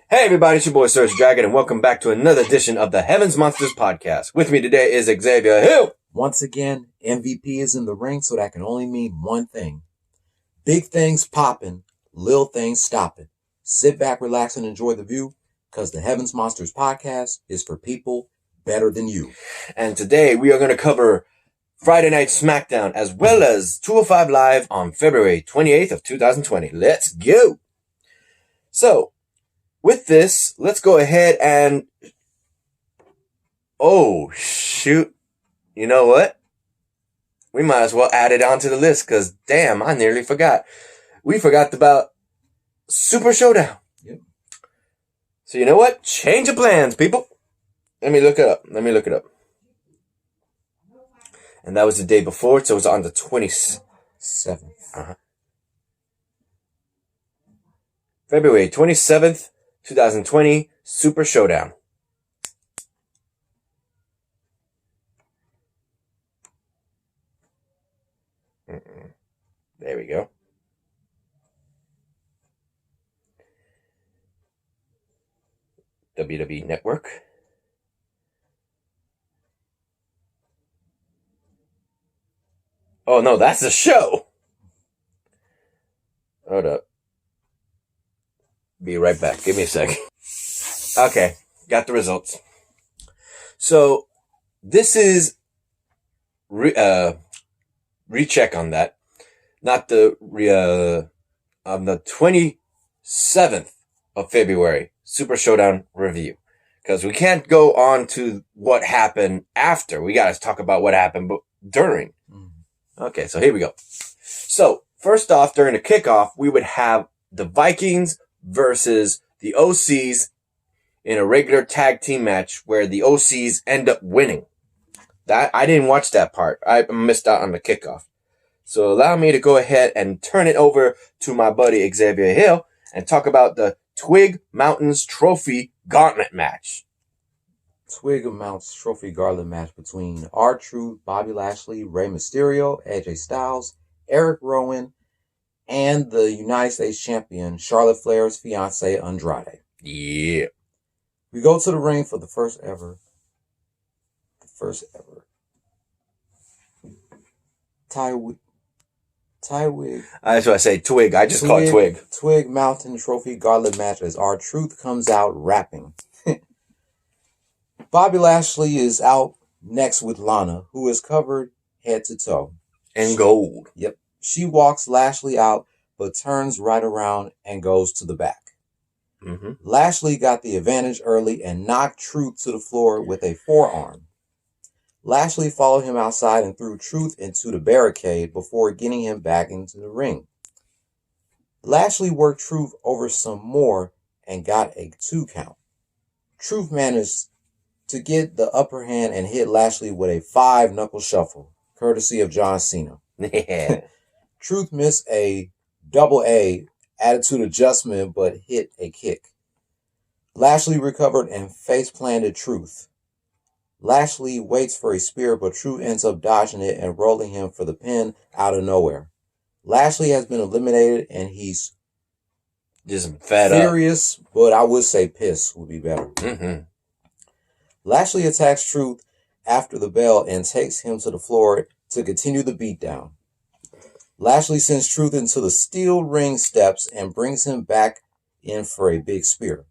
Hey everybody, it's your boy SergDragon, and welcome back to another edition of the Heavens Monsters podcast. With me today is Xavier Hill. Once again, MVP is in the ring, so that can only mean one thing. Big things popping, little things stopping. Sit back, relax, and enjoy the view, because the Heavens Monsters podcast is for people better than you. And today we are going to cover Friday Night SmackDown as well as 205 Live on February 28th of 2020. Let's go! So, with this, let's go ahead and... Oh, shoot. You know what? We might as well add it onto the list, because damn, I nearly forgot. We forgot about Super Showdown. Yep. So you know what? Change of plans, people. Let me look it up. And that was the day before, so it was on the 27th. February 27th, 2020, Super Showdown. There we go. WWE Network. Oh no, that's the show! Hold up. Be right back. Give me a second. Okay, got the results. So, this is recheck on that. Not on the 27th of February, Super Showdown review. Because we can't go on to what happened after. We got to talk about what happened during. Okay, so here we go. So, first off, during the kickoff, we would have the Vikings versus the OCs in a regular tag team match where the OCs end up winning. That I didn't watch that part. I missed out on the kickoff. So allow me to go ahead and turn it over to my buddy Xavier Hill and talk about the Twig Mountains Trophy Gauntlet match. Twig Mountains Trophy Gauntlet match between R-Truth, Bobby Lashley, Rey Mysterio, AJ Styles, Eric Rowan, and the United States Champion, Charlotte Flair's fiance, Andrade. Yeah. We go to the ring for the first ever. Twig. That's what I say, Twig. I just call it Twig. Twig Mountain Trophy Gauntlet match as R-Truth comes out rapping. Bobby Lashley is out next with Lana, who is covered head to toe. In gold. Yep. She walks Lashley out, but turns right around and goes to the back. Mm-hmm. Lashley got the advantage early and knocked Truth to the floor with a forearm. Lashley followed him outside and threw Truth into the barricade before getting him back into the ring. Lashley worked Truth over some more and got a 2 count. Truth managed to get the upper hand and hit Lashley with a 5-knuckle shuffle, courtesy of John Cena. Yeah. Truth missed a double A attitude adjustment but hit a kick. Lashley recovered and face-planted Truth. Lashley waits for a spear, but Truth ends up dodging it and rolling him for the pin out of nowhere. Lashley has been eliminated, and he's just fed furious, but I would say pissed would be better. Mm-hmm. Lashley attacks Truth after the bell and takes him to the floor to continue the beatdown. Lashley sends Truth into the steel ring steps and brings him back in for a big spear.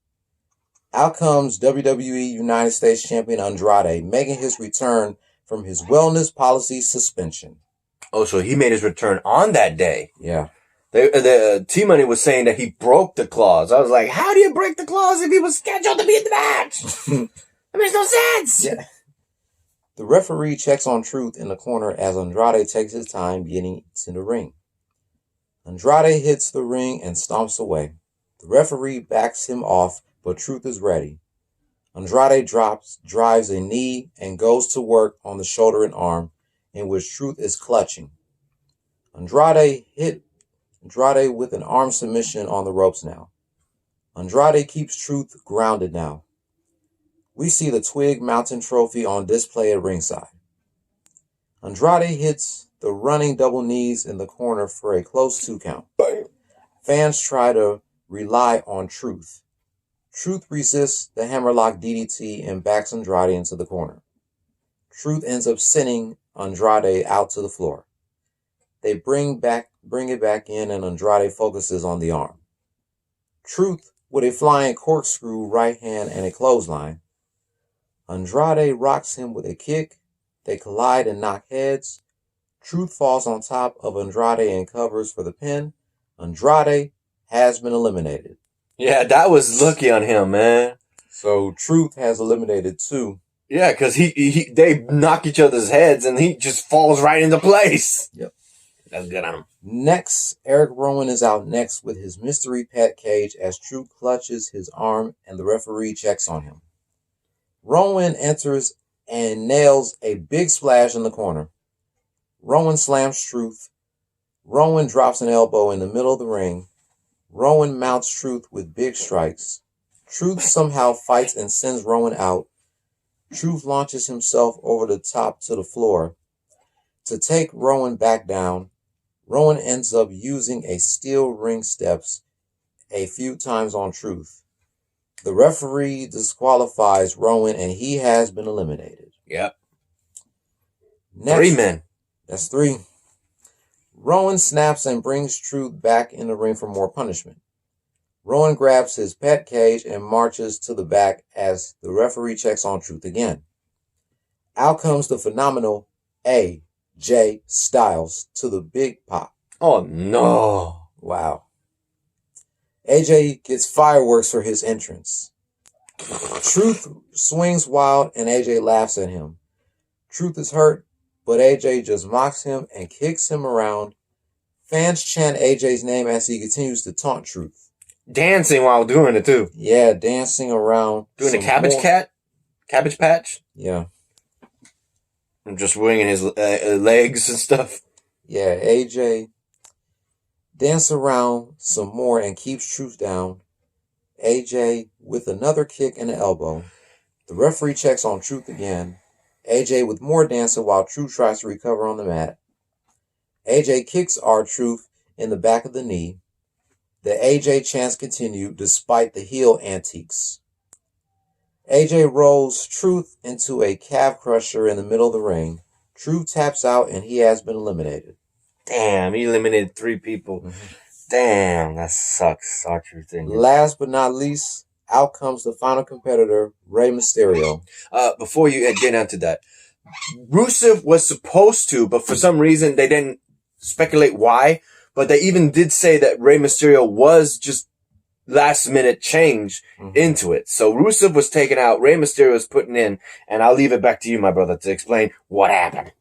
Out comes WWE United States Champion Andrade, making his return from his wellness policy suspension. Oh, so he made his return on that day. Yeah. The T-Money was saying that he broke the clause. I was like, how do you break the clause if he was scheduled to be in the match? That makes no sense. Yeah. The referee checks on Truth in the corner as Andrade takes his time getting to the ring. Andrade hits the ring and stomps away. The referee backs him off, but Truth is ready. Andrade drives a knee and goes to work on the shoulder and arm, in which Truth is clutching. Andrade hit Andrade with an arm submission on the ropes now. Andrade keeps Truth grounded now. We see the Twig Mountain Trophy on display at ringside. Andrade hits the running double knees in the corner for a close 2 count. Fans try to rely on Truth. Truth resists the hammerlock DDT and backs Andrade into the corner. Truth ends up sending Andrade out to the floor. They bring it back in, and Andrade focuses on the arm. Truth with a flying corkscrew right hand and a clothesline. Andrade rocks him with a kick. They collide and knock heads. Truth falls on top of Andrade and covers for the pin. Andrade has been eliminated. Yeah, that was lucky on him, man. So Truth has eliminated 2. Yeah, because they knock each other's heads and he just falls right into place. Yep. That's good on him. Next, Eric Rowan is out next with his mystery pet cage as Truth clutches his arm and the referee checks on him. Rowan enters and nails a big splash in the corner. Rowan slams Truth. Rowan drops an elbow in the middle of the ring. Rowan mounts Truth with big strikes. Truth somehow fights and sends Rowan out. Truth launches himself over the top to the floor. To take Rowan back down, Rowan ends up using a steel ring steps a few times on Truth. The referee disqualifies Rowan and he has been eliminated. Yep. Next, 3 men. That's 3. Rowan snaps and brings Truth back in the ring for more punishment. Rowan grabs his pet cage and marches to the back as the referee checks on Truth again. Out comes the phenomenal AJ Styles to the big pop. Oh, no. Wow. AJ gets fireworks for his entrance. Truth swings wild and AJ laughs at him. Truth is hurt, but AJ just mocks him and kicks him around. Fans chant AJ's name as he continues to taunt Truth. Dancing while doing it, too. Yeah, dancing around. Doing a cabbage patch? Yeah. And just winging his legs and stuff. Yeah, AJ dances around some more and keeps Truth down. AJ with another kick and an elbow. The referee checks on Truth again. AJ with more dancing while Truth tries to recover on the mat. AJ kicks R-Truth in the back of the knee. The AJ chants continue despite the heel antics. AJ rolls Truth into a calf crusher in the middle of the ring. Truth taps out and he has been eliminated. Damn, he eliminated 3 people. Mm-hmm. Damn, that sucks. R-Truth thing. Last but not least, out comes the final competitor, Rey Mysterio. Before you get onto that, Rusev was supposed to, but for some reason they didn't speculate why. But they even did say that Rey Mysterio was just last minute change into it. So Rusev was taken out, Rey Mysterio was put in, and I'll leave it back to you, my brother, to explain what happened.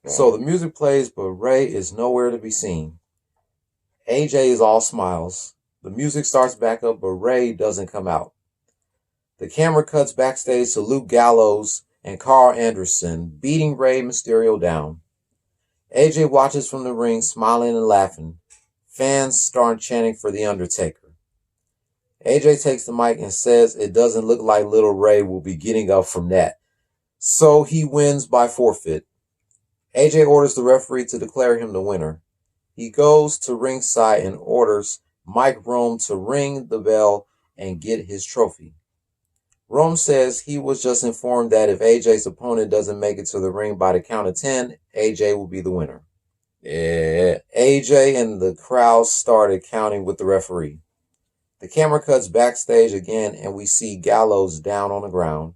So the music plays, but Rey is nowhere to be seen. AJ is all smiles. The music starts back up, but Rey doesn't come out. The camera cuts backstage to Luke Gallows and Carl Anderson beating Rey Mysterio down. AJ watches from the ring, smiling and laughing. Fans start chanting for The Undertaker. AJ takes the mic and says it doesn't look like little Rey will be getting up from that. So he wins by forfeit. AJ orders the referee to declare him the winner. He goes to ringside and orders Mike Rome to ring the bell and get his trophy. Rome says he was just informed that if AJ's opponent doesn't make it to the ring by the count of 10, AJ will be the winner. Yeah. AJ and the crowd started counting with the referee. The camera cuts backstage again and we see Gallows down on the ground.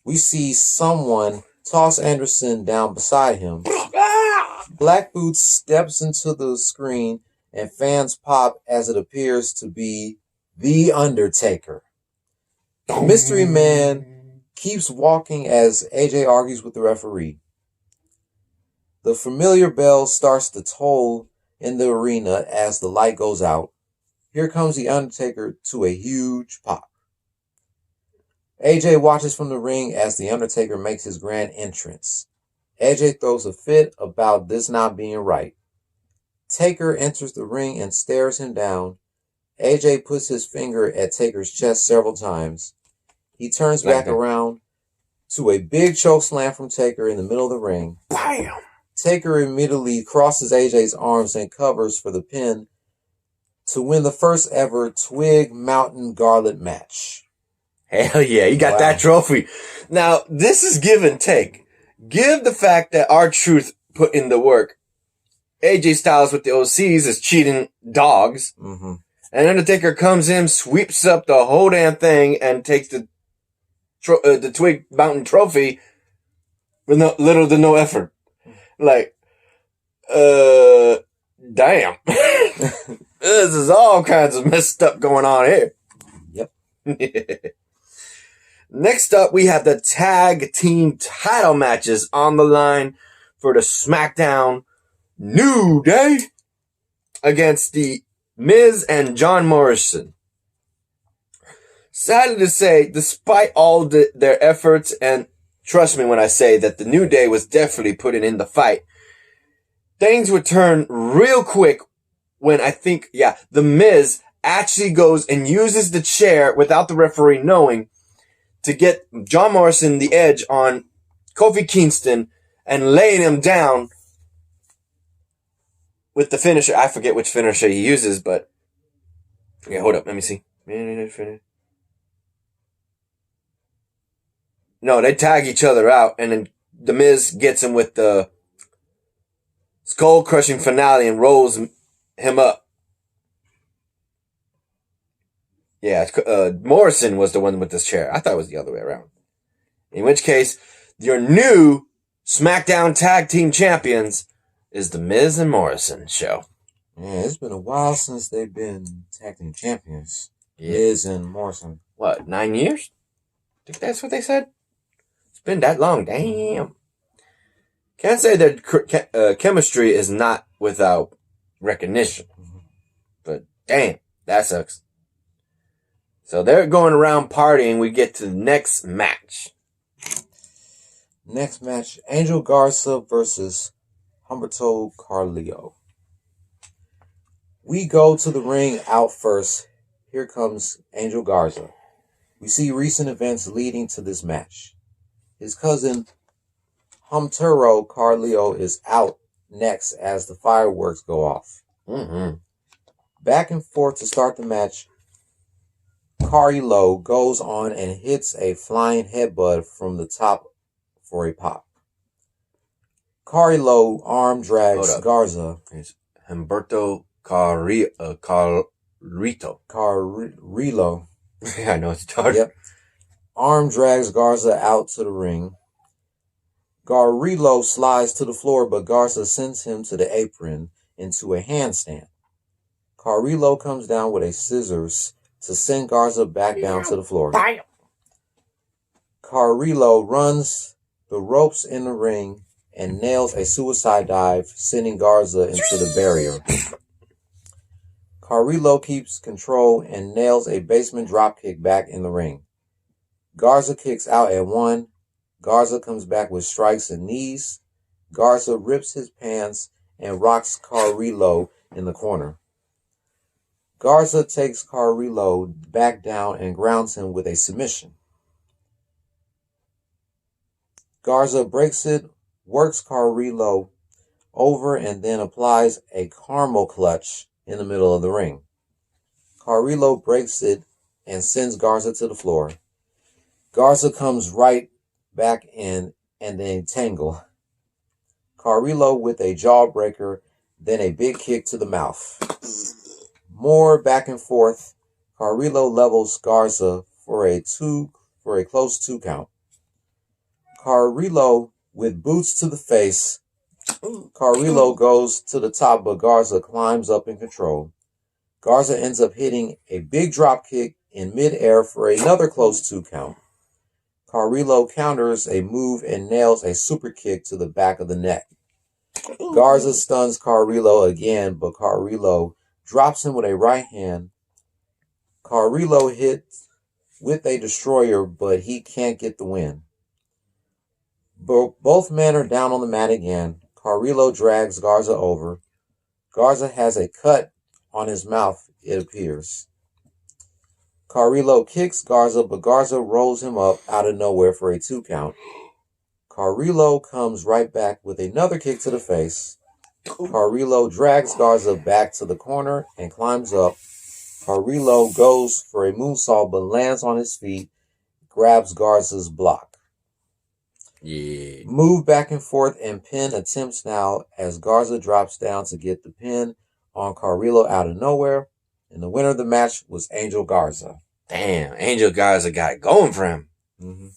We see someone toss Anderson down beside him. Black Boots steps into the screen and fans pop as it appears to be The Undertaker. The mystery man keeps walking as AJ argues with the referee. The familiar bell starts to toll in the arena as the light goes out. Here comes The Undertaker to a huge pop. AJ watches from the ring as The Undertaker makes his grand entrance. AJ throws a fit about this not being right. Taker enters the ring and stares him down. AJ puts his finger at Taker's chest several times. He turns back around to a big chokeslam from Taker in the middle of the ring. Bam! Taker immediately crosses AJ's arms and covers for the pin to win the first ever Twig Mountain Gauntlet match. Hell yeah, he got that trophy. Now, this is give and take. Give the fact that R-Truth put in the work. AJ Styles with the OCs is cheating dogs. Mm-hmm. And Undertaker comes in, sweeps up the whole damn thing, and takes the Twig Mountain trophy with little to no effort. Like, damn. This is all kinds of messed up going on here. Yep. Next up, we have the tag team title matches on the line for the SmackDown New Day against the Miz and John Morrison. Sadly to say, despite all their efforts, and trust me when I say that the New Day was definitely putting in the fight, things would turn real quick when I think, the Miz actually goes and uses the chair without the referee knowing to get John Morrison the edge on Kofi Kingston and laying him down with the finisher. I forget which finisher he uses, but hold up, let me see. No, they tag each other out, and then the Miz gets him with the skull crushing finale and rolls him up. Yeah, Morrison was the one with this chair. I thought it was the other way around. In which case, your new SmackDown Tag Team Champions is the Miz and Morrison show. Yeah, it's been a while since they've been tag team champions. Miz and Morrison. What, 9 years? I think that's what they said. It's been that long. Damn. Can't say their chemistry is not without recognition. But damn, that sucks. So they're going around partying. We get to the next match. Next match, Angel Garza versus Humberto Carrillo. We go to the ring out first. Here comes Angel Garza. We see recent events leading to this match. His cousin Humberto Carrillo is out next as the fireworks go off. Mm-hmm. Back and forth to start the match. Carrillo goes on and hits a flying headbutt from the top for a pop. Carrillo arm drags Garza. It's Humberto Carrillo. Yeah, I know it's hard. Yep. Arm drags Garza out to the ring. Carrillo slides to the floor, but Garza sends him to the apron into a handstand. Carrillo comes down with a scissors to send Garza back down to the floor. Carrillo runs the ropes in the ring and nails a suicide dive, sending Garza into the barrier. Carrillo keeps control and nails a basement dropkick back in the ring. Garza kicks out at one. Garza comes back with strikes and knees. Garza rips his pants and rocks Carrillo in the corner. Garza takes Carrillo back down and grounds him with a submission. Garza breaks it, works Carrillo over, and then applies a caramel clutch in the middle of the ring. Carrillo breaks it and sends Garza to the floor. Garza comes right back in and then tangle. Carrillo with a jawbreaker, then a big kick to the mouth. More back and forth. Carrillo levels Garza for a close 2 count. Carrillo with boots to the face. Carrillo goes to the top, but Garza climbs up in control. Garza ends up hitting a big drop kick in midair for another close 2 count. Carrillo counters a move and nails a super kick to the back of the neck. Garza stuns Carrillo again, but Carrillo drops him with a right hand. Carrillo hits with a destroyer, but he can't get the win. Both men are down on the mat again. Carrillo drags Garza over. Garza has a cut on his mouth, it appears. Carrillo kicks Garza, but Garza rolls him up out of nowhere for a 2 count. Carrillo comes right back with another kick to the face. Carrillo drags Garza back to the corner and climbs up. Carrillo goes for a moonsault but lands on his feet, grabs Garza's block. Yeah. Move back and forth and pin attempts now as Garza drops down to get the pin on Carrillo out of nowhere. And the winner of the match was Angel Garza. Damn, Angel Garza got it going for him. Mm-hmm.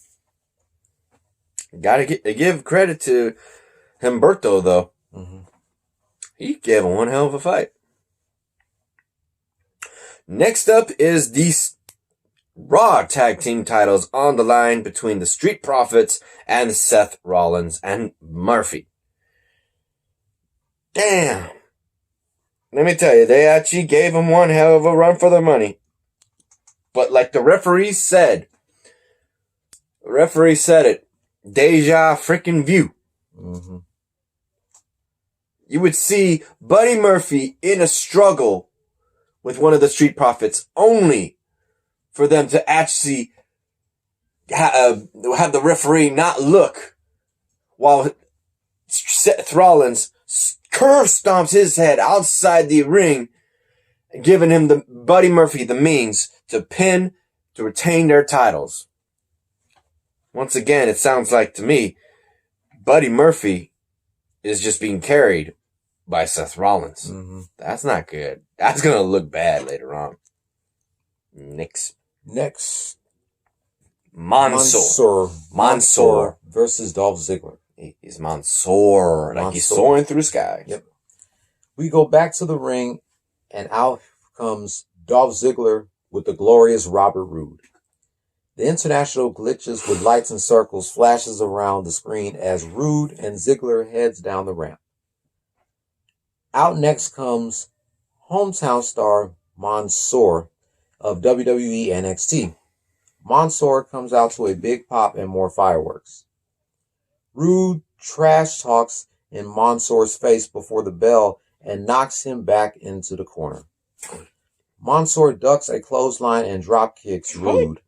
Gotta give credit to Humberto, though. Mm-hmm. He gave him one hell of a fight. Next up is the Raw Tag Team titles on the line between the Street Profits and Seth Rollins and Murphy. Damn. Let me tell you, they actually gave him one hell of a run for their money. But like the referee said it, deja freaking vu. Mm-hmm. You would see Buddy Murphy in a struggle with one of the Street Profits only for them to actually have the referee not look while Seth Rollins curve stomps his head outside the ring, giving him the Buddy Murphy the means to retain their titles. Once again, it sounds like to me, Buddy Murphy is just being carried by Seth Rollins. Mm-hmm. That's not good. That's going to look bad later on. Next. Mansoor versus Dolph Ziggler. He's Mansoor. Like he's soaring through the sky. Yep. We go back to the ring, and out comes Dolph Ziggler with the glorious Robert Roode. The international glitches with lights and circles flashes around the screen as Roode and Ziggler heads down the ramp. Out next comes hometown star Mansoor of WWE NXT. Mansoor comes out to a big pop and more fireworks. Roode trash talks in Mansoor's face before the bell and knocks him back into the corner. Mansoor ducks a clothesline and drop kicks Roode.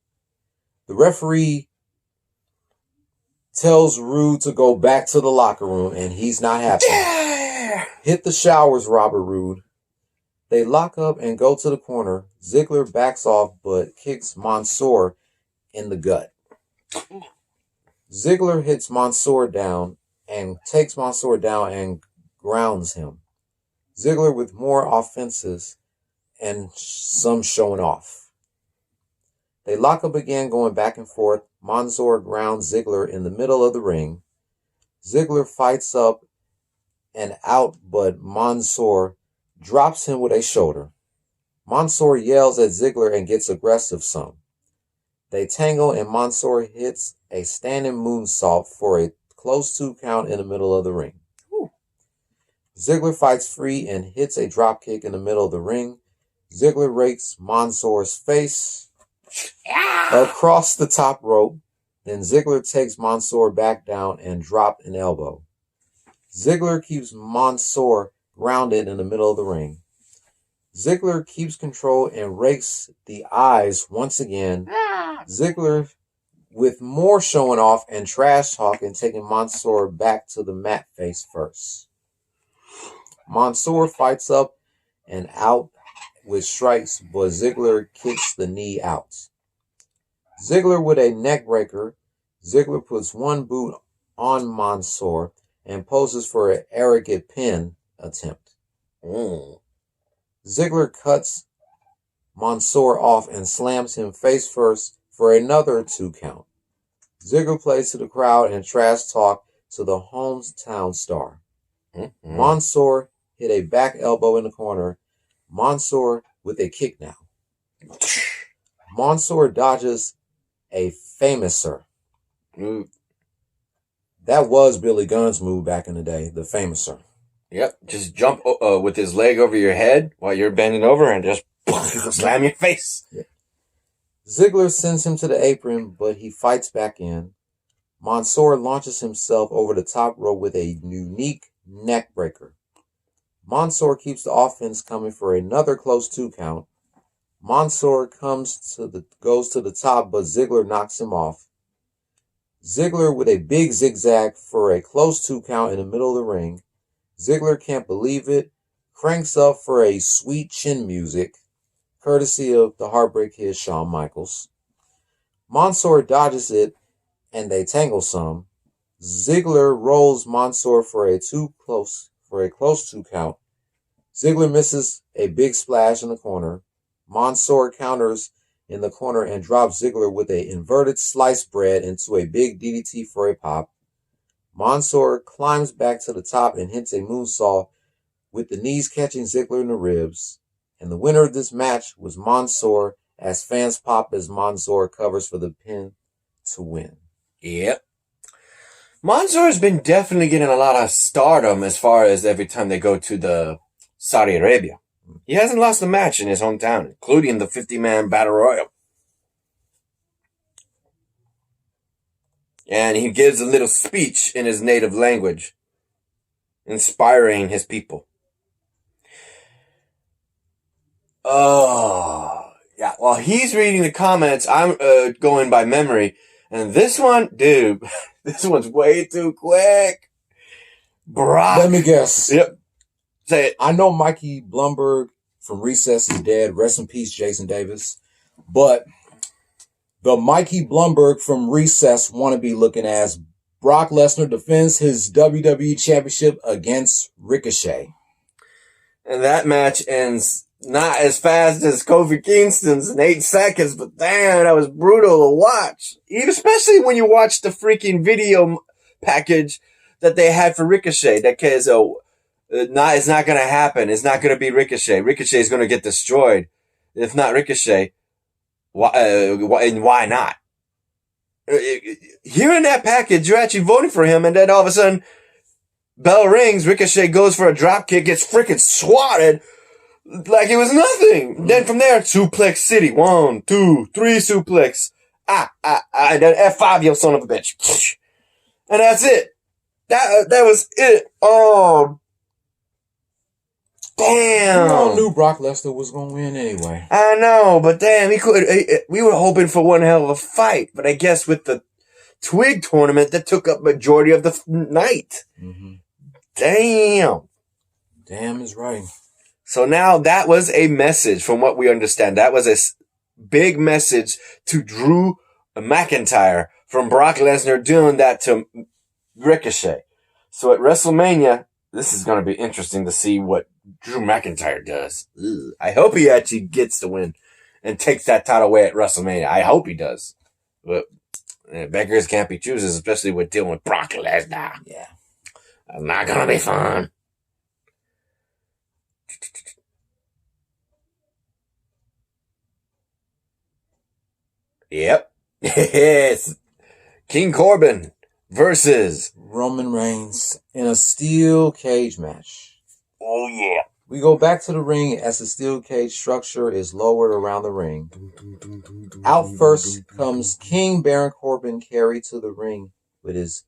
The referee tells Roode to go back to the locker room, and he's not happy. Yeah! Hit the showers, Robert Roode. They lock up and go to the corner. Ziggler backs off, but kicks Mansoor in the gut. Ziggler hits Mansoor down and takes Mansoor down and grounds him. Ziggler with more offenses and some showing off. They lock up again, going back and forth. Mansoor grounds Ziggler in the middle of the ring. Ziggler fights up and out, but Mansoor drops him with a shoulder. Mansoor yells at Ziggler and gets aggressive some. They tangle and Mansoor hits a standing moonsault for a close 2 count in the middle of the ring. Ooh. Ziggler fights free and hits a dropkick in the middle of the ring. Ziggler rakes Mansoor's face across the top rope. Then Ziggler takes Mansoor back down and drops an elbow. Ziggler keeps Mansoor grounded in the middle of the ring. Ziggler keeps control and rakes the eyes once again. Ziggler with more showing off and trash talking, taking Mansoor back to the mat face first. Mansoor fights up and out with strikes, but Ziggler kicks the knee out. Ziggler with a neck breaker. Ziggler puts one boot on Mansoor and poses for an arrogant pin attempt. Ziggler cuts Mansoor off and slams him face first for another 2 count. Ziggler plays to the crowd and trash talk to the hometown star. Mansoor hit a back elbow in the corner. Mansoor with a kick now. Mansoor dodges a famouser. That was Billy Gunn's move back in the day, the famouser. Yep, just jump with his leg over your head while you're bending over and just slam your face. Yeah. Ziggler sends him to the apron, but he fights back in. Mansoor launches himself over the top rope with a unique neck breaker. Mansoor keeps the offense coming for another close 2 count. Mansoor goes to the top, but Ziggler knocks him off. Ziggler with a big zigzag for a close 2 count in the middle of the ring. Ziggler can't believe it, cranks up for a sweet chin music, courtesy of the Heartbreak Kid Shawn Michaels. Mansoor dodges it, and they tangle some. Ziggler rolls Mansoor for a close 2 count. Ziggler misses a big splash in the corner. Mansoor counters in the corner and drops Ziggler with an inverted sliced bread into a big DDT for a pop. Mansoor climbs back to the top and hits a moonsault with the knees catching Ziggler in the ribs. And the winner of this match was Mansoor, as fans pop as Mansoor covers for the pin to win. Yep. Mansoor's been definitely getting a lot of stardom as far as every time they go to the Saudi Arabia. He hasn't lost a match in his hometown, including the 50-man Battle Royal. And he gives a little speech in his native language, inspiring his people. Oh, yeah. While he's reading the comments, I'm going by memory. And this one, dude, this one's way too quick. Brock. Let me guess. Yep. Say it. I know Mikey Blumberg from Recess is dead. Rest in peace, Jason Davis. But the Mikey Blumberg from Recess wannabe looking ass Brock Lesnar defends his WWE Championship against Ricochet. And that match ends not as fast as Kofi Kingston's in 8 seconds, but damn, that was brutal to watch. Even especially when you watch the freaking video package that they had for Ricochet. That case, it's not going to happen. It's not going to be Ricochet. Ricochet is going to get destroyed. If not Ricochet, why not? Hearing that package, you're actually voting for him, and then all of a sudden, bell rings, Ricochet goes for a drop kick, gets freaking swatted like it was nothing. Then from there, suplex city. 1, 2, 3 suplex. And then F5, you son of a bitch. And that's it. That was it. Oh, damn. We all knew Brock Lesnar was going to win anyway. I know, but damn, we were hoping for one hell of a fight. But I guess with the Twig tournament, that took up majority of the night. Mm-hmm. Damn. Damn is right. So now that was a message from what we understand. That was a big message to Drew McIntyre from Brock Lesnar doing that to Ricochet. So at WrestleMania, this is going to be interesting to see what Drew McIntyre does. Ugh. I hope he actually gets the win and takes that title away at WrestleMania. I hope he does. But beggars can't be choosers, especially with dealing with Brock Lesnar. Yeah. It's not going to be fun. Yep. Yes. King Corbin versus Roman Reigns in a steel cage match. Oh, yeah. We go back to the ring as the steel cage structure is lowered around the ring. Out first comes King Baron Corbin carried to the ring with his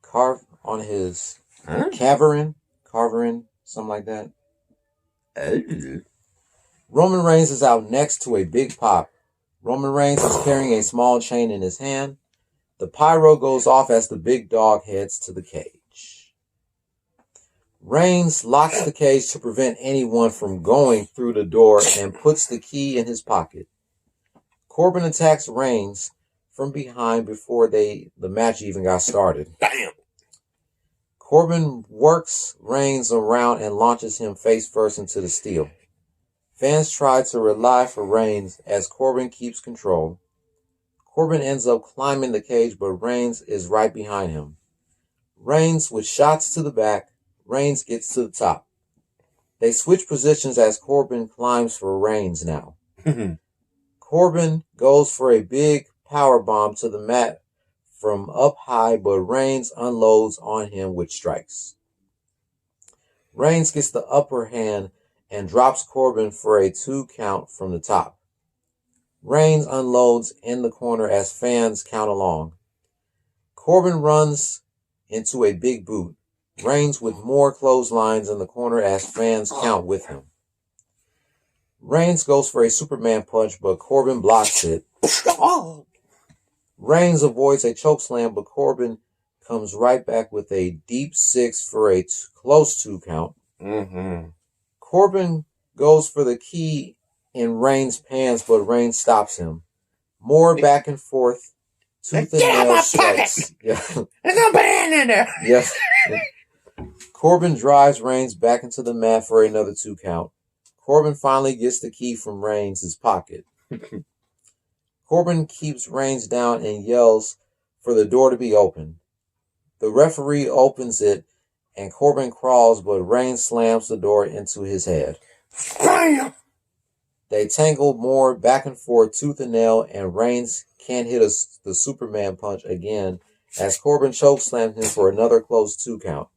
carverin, something like that. Roman Reigns is out next to a big pop. Roman Reigns is carrying a small chain in his hand. The pyro goes off as the big dog heads to the cage. Reigns locks the cage to prevent anyone from going through the door and puts the key in his pocket. Corbin attacks Reigns from behind before the match even got started. Bam! Corbin works Reigns around and launches him face first into the steel. Fans try to rely for Reigns as Corbin keeps control. Corbin ends up climbing the cage, but Reigns is right behind him. Reigns with shots to the back. Reigns gets to the top. They switch positions as Corbin climbs for Reigns now. Corbin goes for a big power bomb to the mat from up high, but Reigns unloads on him with strikes. Reigns gets the upper hand and drops Corbin for a 2 count from the top. Reigns unloads in the corner as fans count along. Corbin runs into a big boot. Reigns with more clotheslines in the corner as fans count with him. Reigns goes for a Superman punch, but Corbin blocks it. Reigns avoids a chokeslam, but Corbin comes right back with a deep 6 for a close 2 count. Mm-hmm. Corbin goes for the key in Reigns' pants, but Reigns stops him. More back and forth. Tooth and nail strikes. Yeah. There's no band in there. Yes. Corbin drives Reigns back into the mat for another 2 count. Corbin finally gets the key from Reigns' pocket. Corbin keeps Reigns down and yells for the door to be opened. The referee opens it and Corbin crawls, but Reigns slams the door into his head. Bam! They tangle more back and forth, tooth and nail, and Reigns can't hit the Superman punch again as Corbin chokeslams him for another close 2 count.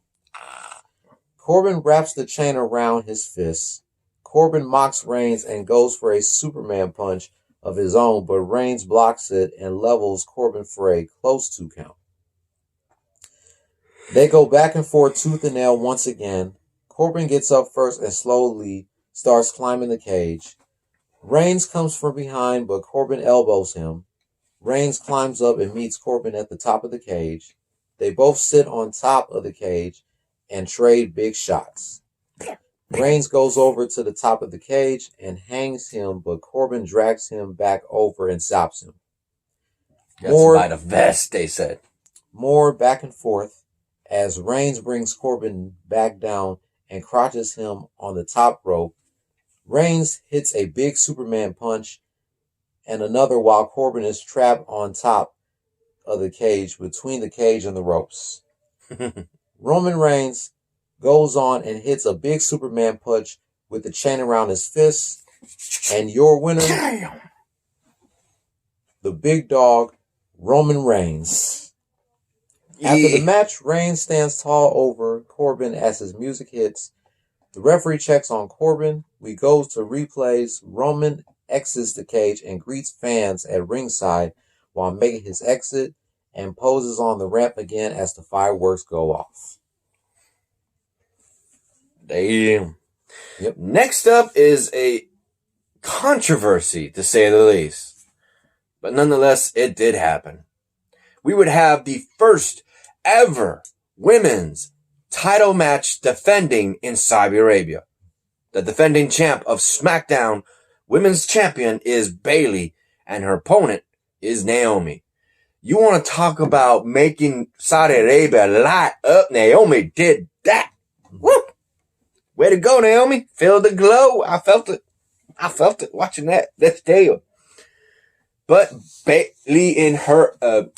Corbin wraps the chain around his fist. Corbin mocks Reigns and goes for a Superman punch of his own, but Reigns blocks it and levels Corbin for a close 2 count. They go back and forth tooth and nail once again. Corbin gets up first and slowly starts climbing the cage. Reigns comes from behind, but Corbin elbows him. Reigns climbs up and meets Corbin at the top of the cage. They both sit on top of the cage and trade big shots. Reigns goes over to the top of the cage and hangs him, but Corbin drags him back over and stops him. More by the vest, they said. More back and forth as Reigns brings Corbin back down and crotches him on the top rope. Reigns hits a big Superman punch and another while Corbin is trapped on top of the cage, between the cage and the ropes. Roman Reigns goes on and hits a big Superman punch with the chain around his fist. And your winner, the big dog, Roman Reigns. After the match, Reigns stands tall over Corbin as his music hits. The referee checks on Corbin. We go to replays. Roman exits the cage and greets fans at ringside while making his exit and poses on the ramp again as the fireworks go off. Damn. Yep. Next up is a controversy, to say the least. But nonetheless, it did happen. We would have the first ever women's title match defending in Saudi Arabia. The defending champ of SmackDown women's champion is Bayley, and her opponent is Naomi. You want to talk about making Saudi Arabia light up? Naomi did that. Woo! Way to go, Naomi. Feel the glow. I felt it. Watching that. That's deal. But Bayley in her,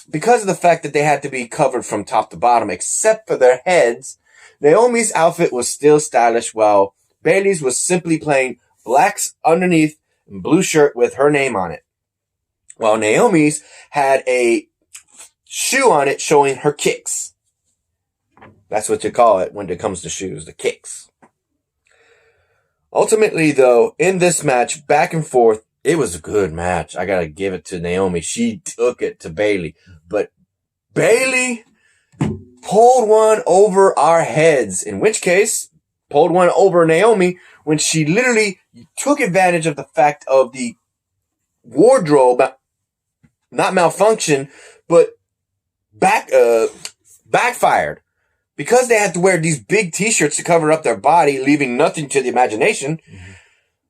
because of the fact that they had to be covered from top to bottom, except for their heads, Naomi's outfit was still stylish, while Bayley's was simply plain blacks underneath and blue shirt with her name on it. While Naomi's had a shoe on it showing her kicks. That's what you call it when it comes to shoes, the kicks. Ultimately, though, in this match, back and forth, it was a good match. I gotta give it to Naomi. She took it to Bayley. But Bayley pulled one over our heads. In which case, pulled one over Naomi when she literally took advantage of the fact of the wardrobe, not malfunction, but backfired. Because they had to wear these big t-shirts to cover up their body, leaving nothing to the imagination. Mm-hmm.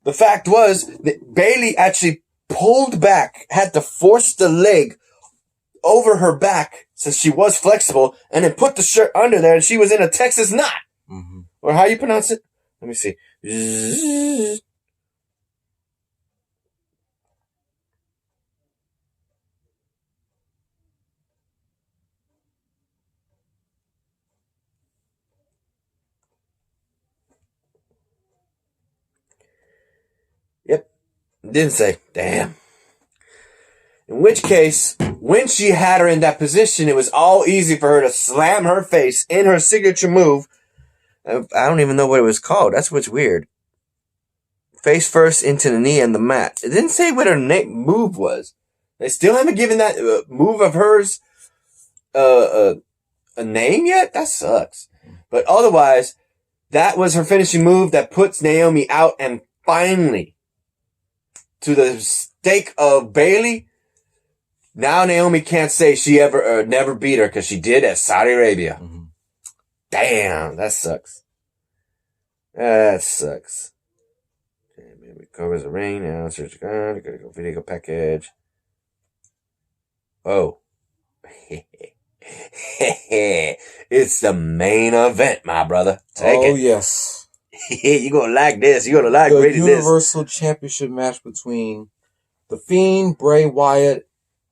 The fact was that Bayley actually pulled back, had to force the leg over her back since she was flexible, and then put the shirt under there, and she was in a Texas knot. Mm-hmm. Or how you pronounce it? Let me see. Yep. Didn't say. Damn. In which case, when she had her in that position, it was all easy for her to slam her face in her signature move. I don't even know what it was called. That's what's weird. Face first into the knee and the mat. It didn't say what her move was. They still haven't given that move of hers a name yet? That sucks. But otherwise, that was her finishing move that puts Naomi out, and finally, to the stake of Bayley, Now Naomi can't say she ever never beat her because she did at Saudi Arabia. Mm-hmm. Damn, that sucks. That sucks. Okay, maybe covers the ring now. SergDragon, gotta go video package. Oh. It's the main event, my brother. Take it. Oh, yes. You're gonna like this. You're gonna like the reading this. Universal Championship match between The Fiend, Bray Wyatt,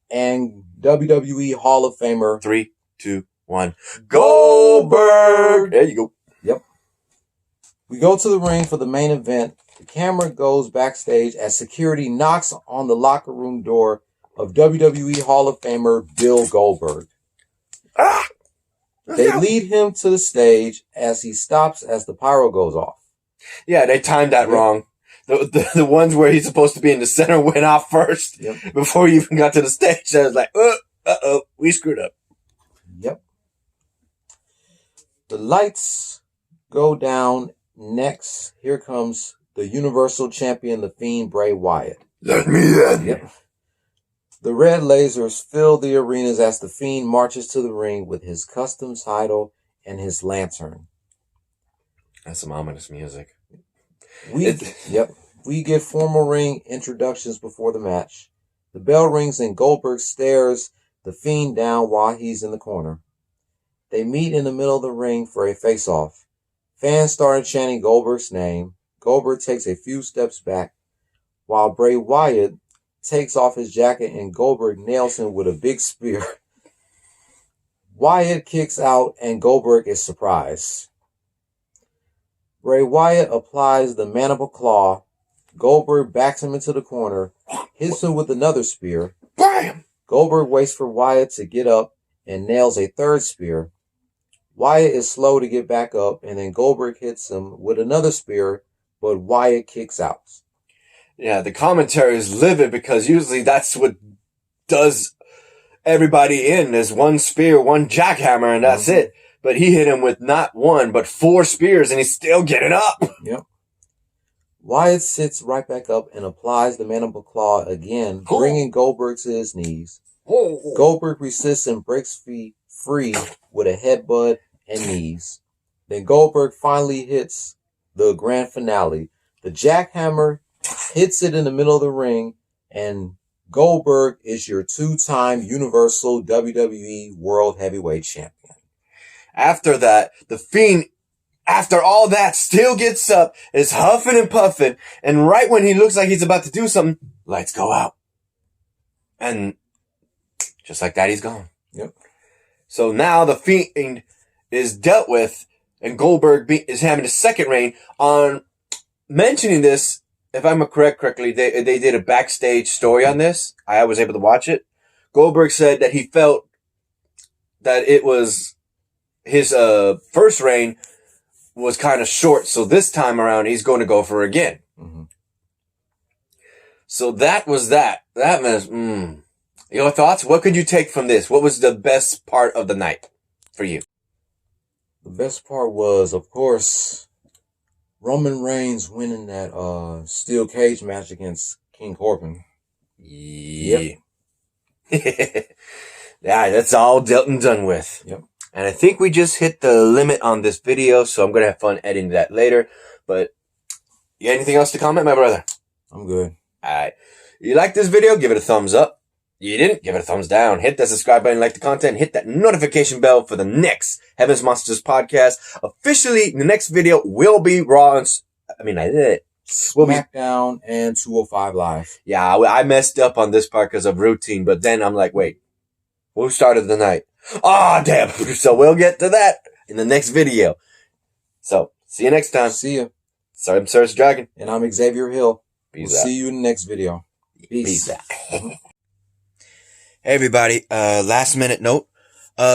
and WWE Hall of Famer 3, 2, 1. Goldberg! There you go. Yep. We go to the ring for the main event. The camera goes backstage as security knocks on the locker room door of WWE Hall of Famer Bill Goldberg. Ah! They lead him to the stage as he stops as the pyro goes off. Yeah, they timed that wrong. The ones where he's supposed to be in the center went off first before he even got to the stage. I was like, uh-oh, we screwed up. Yep. The lights go down. Next, here comes the Universal Champion, The Fiend, Bray Wyatt. Let me in. Yep. The red lasers fill the arenas as The Fiend marches to the ring with his custom title and his lantern. That's some ominous music. We get formal ring introductions before the match. The bell rings and Goldberg stares The Fiend down while he's in the corner. They meet in the middle of the ring for a face-off. Fans started chanting Goldberg's name. Goldberg takes a few steps back, while Bray Wyatt takes off his jacket and Goldberg nails him with a big spear. Wyatt kicks out and Goldberg is surprised. Bray Wyatt applies the mandible claw. Goldberg backs him into the corner, hits him with another spear. Bam! Goldberg waits for Wyatt to get up and nails a third spear. Wyatt is slow to get back up, and then Goldberg hits him with another spear, but Wyatt kicks out. Yeah, the commentary is livid because usually that's what does everybody in is one spear, one jackhammer, and that's it. But he hit him with not one, but 4 spears, and he's still getting up. Yep. Wyatt sits right back up and applies the mandible claw again, bringing Goldberg to his knees. Goldberg resists and breaks free with a headbutt and knees. Then Goldberg finally hits the grand finale. The jackhammer hits it in the middle of the ring, and Goldberg is your 2-time Universal WWE World Heavyweight Champion. After that, the Fiend, after all that, still gets up, is huffing and puffing, and right when he looks like he's about to do something, lights go out. And just like that, he's gone. Yep. So now the Fiend is dealt with, and Goldberg is having a second reign. On mentioning this, if I'm correct correctly, they did a backstage story on this. I was able to watch it. Goldberg said that he felt that it was his first reign was kind of short, so this time around he's going to go for it again. Mm-hmm. So that was that. That was Your thoughts? What could you take from this? What was the best part of the night for you? The best part was, of course, Roman Reigns winning that steel cage match against King Corbin. Yeah. Yeah, that's all dealt and done with. Yep. And I think we just hit the limit on this video, so I'm going to have fun editing that later. But you got anything else to comment, my brother? I'm good. All right. You like this video? Give it a thumbs up. You didn't? Give it a thumbs down. Hit that subscribe button, like the content, hit that notification bell for the next Heaven's Monsters podcast. Officially, the next video will be Raw and... I did it. SmackDown and 205 Live. Yeah, I messed up on this part because of routine, but then I'm like, wait, who started the night? Oh, damn. So we'll get to that in the next video. So, see you next time. See ya. So I'm SergDragon. And I'm Xavier Hill. Peace We'll out. see you in the next video. Peace. out. Hey, everybody. Last minute note.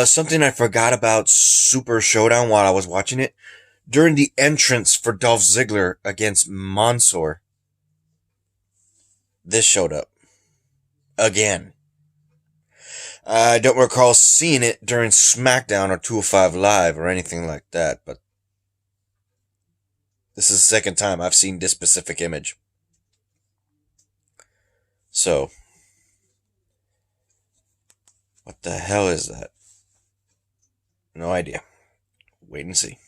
Something I forgot about Super Showdown while I was watching it. During the entrance for Dolph Ziggler against Mansoor, this showed up. Again. I don't recall seeing it during SmackDown or 205 Live or anything like that, but this is the second time I've seen this specific image. So, What the hell is that? No idea. Wait and see.